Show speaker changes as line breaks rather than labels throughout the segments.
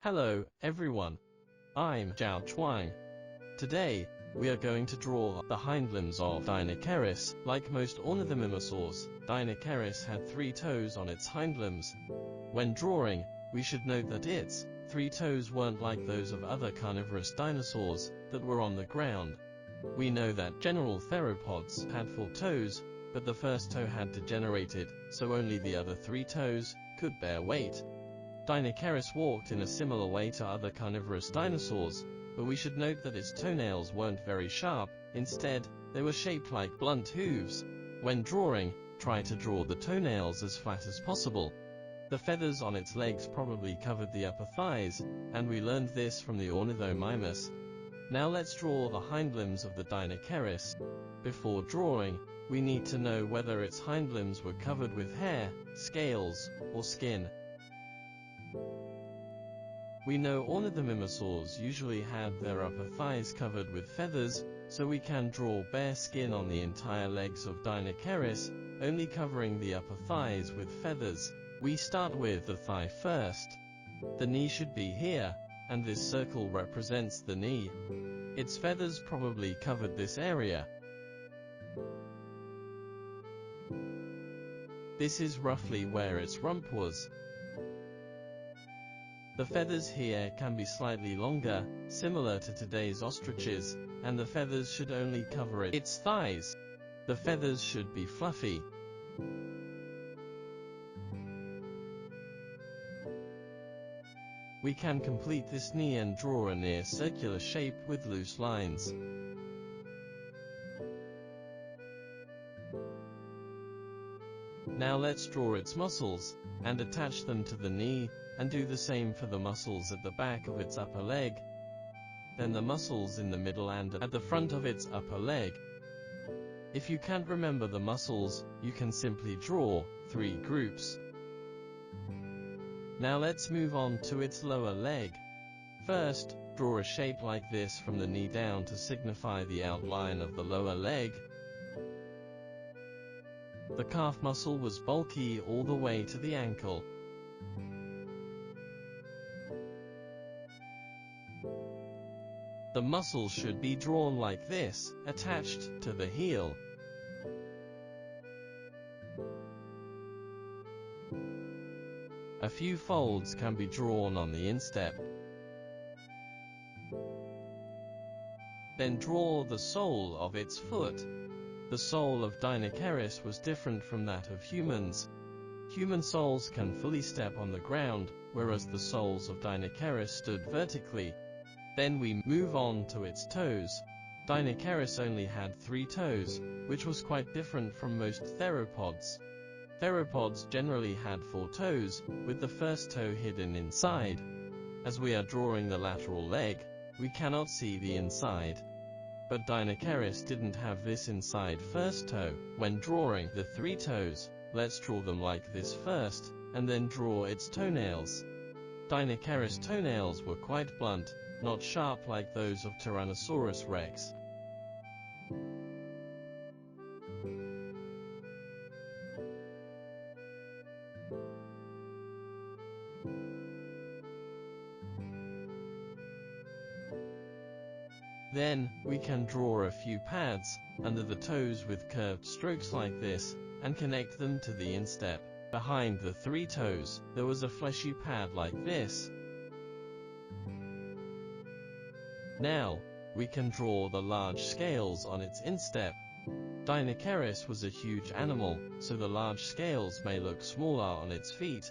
Hello, everyone. I'm Chuang. Today, we are going to draw the hind limbs of Deinocheirus. Like most ornithomimosaurs, Deinocheirus had 3 toes on its hind limbs. When drawing, we should note that its 3 toes weren't like those of other carnivorous dinosaurs that were on the ground. We know that general theropods had 4 toes, but the first toe had degenerated, so only the other 3 toes could bear weight. Deinocheirus walked in a similar way to other carnivorous dinosaurs, but we should note that its toenails weren't very sharp. Instead, they were shaped like blunt hooves. When drawing, try to draw the toenails as flat as possible. The feathers on its legs probably covered the upper thighs, and we learned this from the Ornithomimus. Now let's draw the hind limbs of the Deinocheirus. Before drawing, we need to know whether its hind limbs were covered with hair, scales, or skin. We know ornithomimosaurs usually have their upper thighs covered with feathers, so we can draw bare skin on the entire legs of Deinocheirus, only covering the upper thighs with feathers. We start with the thigh first. The knee should be here, and this circle represents the knee. Its feathers probably covered this area. This is roughly where its rump was. The feathers here can be slightly longer, similar to today's ostriches, and the feathers should only cover its thighs. The feathers should be fluffy. We can complete this knee and draw a near circular shape with loose lines. Now let's draw its muscles, and attach them to the knee, and do the same for the muscles at the back of its upper leg. Then the muscles in the middle and at the front of its upper leg. If you can't remember the muscles, you can simply draw 3 groups. Now let's move on to its lower leg. First, draw a shape like this from the knee down to signify the outline of the lower leg. The calf muscle was bulky all the way to the ankle. The muscle should be drawn like this, attached to the heel. A few folds can be drawn on the instep. Then draw the sole of its foot. The sole of Deinocheirus was different from that of humans. Human soles can fully step on the ground, whereas the soles of Deinocheirus stood vertically. Then we move on to its toes. Deinocheirus only had 3 toes, which was quite different from most theropods. Theropods generally had 4 toes, with the first toe hidden inside. As we are drawing the lateral leg, we cannot see the inside. But Deinocheirus didn't have this inside first toe. When drawing the 3 toes, let's draw them like this first, and then draw its toenails. Deinocheirus toenails were quite blunt, not sharp like those of Tyrannosaurus rex. Then, we can draw a few pads under the toes with curved strokes like this, and connect them to the instep. Behind the 3 toes, there was a fleshy pad like this. Now, we can draw the large scales on its instep. Deinocheirus was a huge animal, so the large scales may look smaller on its feet.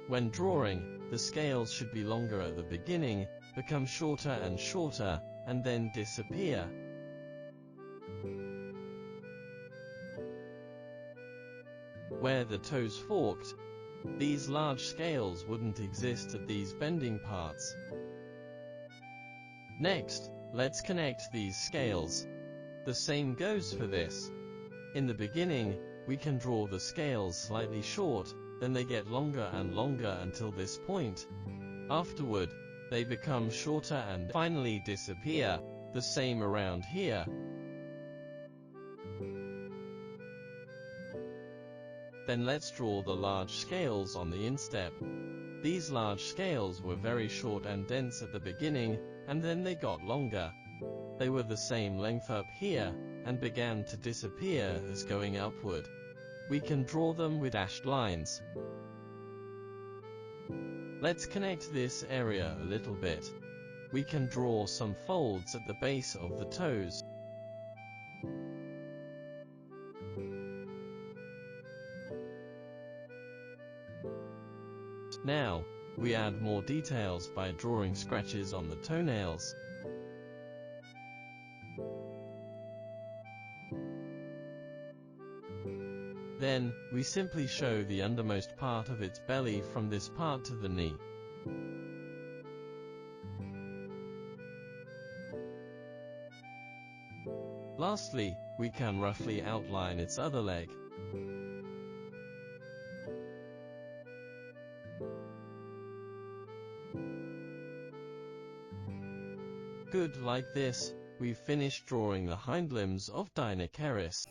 When drawing, the scales should be longer at the beginning, become shorter and shorter, and then disappear. Where the toes forked, these large scales wouldn't exist at these bending parts. Next, let's connect these scales. The same goes for this. In the beginning, we can draw the scales slightly short, then they get longer and longer until this point. Afterward, they become shorter and finally disappear. The same around here. Then let's draw the large scales on the instep. These large scales were very short and dense at the beginning, and then they got longer. They were the same length up here, and began to disappear as going upward. We can draw them with dashed lines. Let's connect this area a little bit. We can draw some folds at the base of the toes. Now, we add more details by drawing scratches on the toenails. Then, we simply show the undermost part of its belly from this part to the knee. Lastly, we can roughly outline its other leg. Good, like this, we've finished drawing the hind limbs of Deinocheirus.